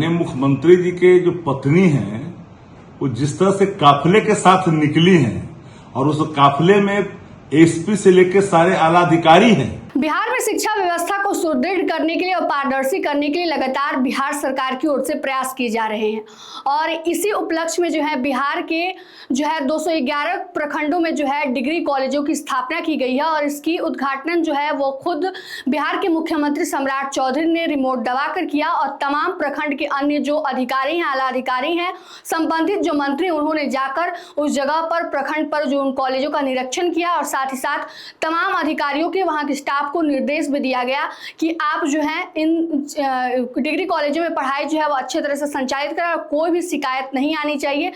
माननीय मुख्यमंत्री जी के जो पत्नी हैं वो जिस तरह से काफिले के साथ निकली हैं और उस काफिले में एसपी से लेकर सारे आला अधिकारी हैं। बिहार में शिक्षा व्यवस्था को सुदृढ़ करने के लिए और पारदर्शी करने के लिए लगातार बिहार सरकार की ओर से प्रयास किए जा रहे हैं और इसी उपलक्ष्य में जो है बिहार के 211 प्रखंडों में जो है डिग्री कॉलेजों की स्थापना की गई है और इसकी उद्घाटन जो है वो खुद बिहार के मुख्यमंत्री सम्राट चौधरी ने रिमोट दबाकर किया और तमाम प्रखंड के अन्य जो अधिकारी हैं, आला अधिकारी हैं, संबंधित जो मंत्री, उन्होंने जाकर उस जगह पर प्रखंड पर जो उन कॉलेजों का निरीक्षण किया और साथ ही साथ तमाम अधिकारियों के वहाँ के स्टाफ को निर्देश भी दिया गया कि आप जो है इन डिग्री कॉलेजों में पढ़ाई जो है वो अच्छे तरह से संचालित करें और कोई भी शिकायत नहीं आनी चाहिए।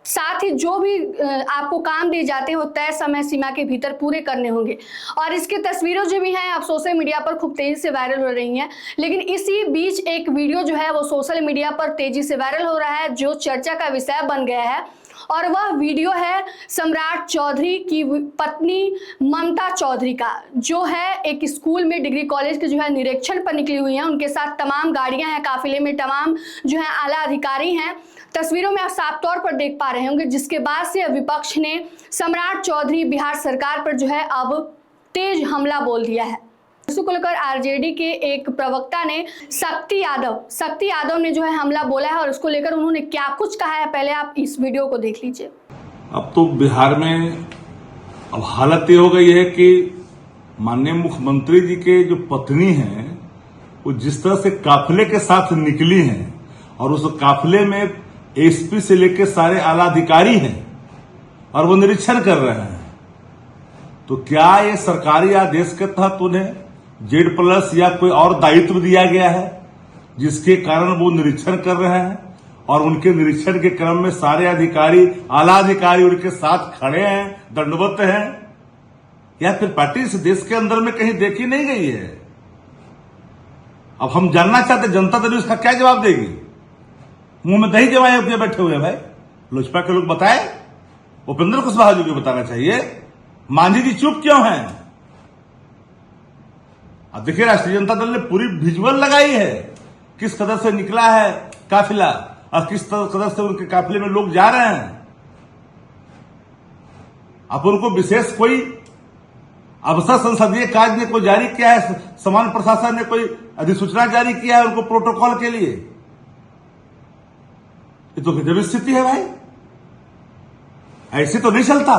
साथ ही जो भी आपको काम दिए जाते हैं वो तय समय सीमा के भीतर पूरे करने होंगे और इसकी तस्वीरें जो भी हैं अब सोशल मीडिया पर खूब तेजी से वायरल हो रही हैं। लेकिन इसी बीच एक वीडियो जो है वो सोशल मीडिया पर तेजी से वायरल हो रहा है जो चर्चा का विषय बन गया है और वह वीडियो है सम्राट चौधरी की पत्नी ममता चौधरी का, जो है एक स्कूल में डिग्री कॉलेज के जो है निरीक्षण पर निकली हुई हैं। उनके साथ तमाम गाड़ियां हैं, काफिले में तमाम जो है आला अधिकारी हैं। तस्वीरों में आप साफ तौर पर देख पा रहे होंगे, जिसके बाद से विपक्ष ने सम्राट चौधरी बिहार सरकार पर जो है अब तेज हमला बोल दिया है। इसको लेकर आरजेडी के एक प्रवक्ता ने शक्ति यादव ने जो है हमला बोला है और उसको लेकर उन्होंने क्या कुछ कहा है, पहले आप इस वीडियो को देख लीजिए। अब तो बिहार में अब हालत ये हो गई है कि माननीय मुख्यमंत्री जी के जो पत्नी हैं वो जिस तरह से काफिले के साथ निकली हैं और उस काफिले में एसपी से लेकर सारे आला अधिकारी हैं और वो निरीक्षण कर रहे हैं, तो क्या ये सरकारी आदेश के तहत उन्हें Z+ या कोई और दायित्व दिया गया है जिसके कारण वो निरीक्षण कर रहे हैं और उनके निरीक्षण के क्रम में सारे अधिकारी, आला अधिकारी उनके साथ खड़े हैं, दंडवत हैं, या फिर पार्टी इस देश के अंदर में कहीं देखी नहीं गई है? अब हम जानना चाहते जनता दल इसका क्या जवाब देगी? मुंह में दही जमाए अपने बैठे हुए हैं भाई। लोजपा के लोग बताए, उपेंद्र कुशवाहा जी को बताना चाहिए, मांझी जी चुप क्यों हैं? अब देखिए राष्ट्रीय जनता दल ने पूरी विजुअल लगाई है किस कदर से निकला है काफिला और किस कदर से उनके काफिले में लोग जा रहे हैं। अब उनको विशेष कोई अवसर संसदीय कार्य ने कोई जारी किया है, समान प्रशासन ने कोई अधिसूचना जारी किया है उनको प्रोटोकॉल के लिए? ये तो गजब स्थिति है भाई, ऐसे तो नहीं चलता।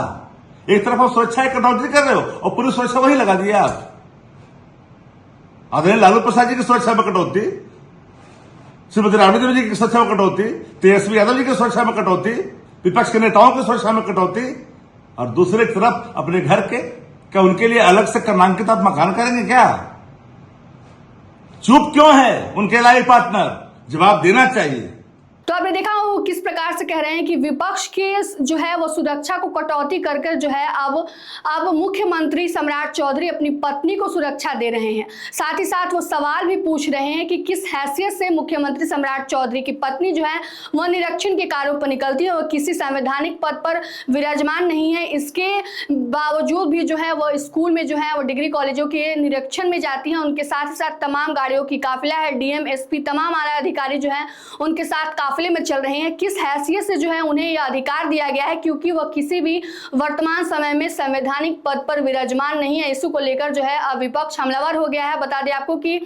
एक तरफ आप सुरक्षा की कटौती कर रहे हो और पूरी सुरक्षा वही लगा दिया आप। आदरणीय लालू प्रसाद जी की सुरक्षा में कटौती, श्रीमती राबड़ी देवी जी की सुरक्षा में कटौती, तेजस्वी यादव जी की सुरक्षा में कटौती, विपक्ष के नेताओं की सुरक्षा में कटौती, और दूसरी तरफ अपने घर के क्या उनके लिए अलग से क्रमांकित आप मकान करेंगे क्या? चुप क्यों है उनके लाइफ पार्टनर? जवाब देना चाहिए। तो आपने देखा वो किस प्रकार से कह रहे हैं कि विपक्ष के जो है वो सुरक्षा को कटौती कर जो है अब मुख्यमंत्री सम्राट चौधरी अपनी पत्नी को सुरक्षा दे रहे हैं। साथ ही साथ वो सवाल भी पूछ रहे हैं कि किस हैसियत से मुख्यमंत्री सम्राट चौधरी की पत्नी जो है वह निरीक्षण के कार्यों पर निकलती है और किसी संवैधानिक पद पर विराजमान नहीं है। इसके बावजूद भी जो है वो स्कूल में जो है वो डिग्री कॉलेजों के निरीक्षण में जाती हैं। उनके साथ ही साथ तमाम गाड़ियों की काफिला है, डीएम, एसपी, तमाम आला अधिकारी जो है उनके साथ काफिले में चल रहे हैं। किस हैसियत से जो है उन्हें यह अधिकार दिया गया है, क्योंकि वह किसी भी वर्तमान समय में संवैधानिक पद पर विराजमान नहीं है। इसको लेकर जो है विपक्ष हमलावर हो गया है। बता दें आपको कि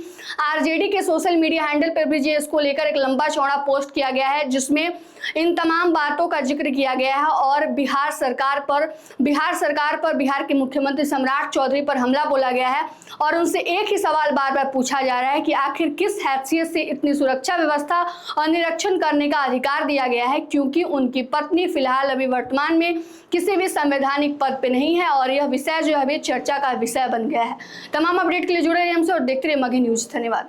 आरजेडी के सोशल मीडिया हैंडल पर भी इसको लेकर एक लंबा चौड़ा पोस्ट किया गया है जिसमें इन तमाम बातों का जिक्र किया गया है और बिहार सरकार पर बिहार के मुख्यमंत्री सम्राट चौधरी पर हमला बोला गया है और उनसे एक ही सवाल बार बार पूछा जा रहा है कि आखिर किस हैसियत से इतनी सुरक्षा व्यवस्था और निरीक्षण करने का अधिकार दिया गया है, क्योंकि उनकी पत्नी फिलहाल अभी वर्तमान में किसी भी संवैधानिक पद पे नहीं है और यह विषय जो है अभी चर्चा का विषय बन गया है। तमाम अपडेट के लिए जुड़े रहिए हमसे और देखते रहिए मगही न्यूज। धन्यवाद।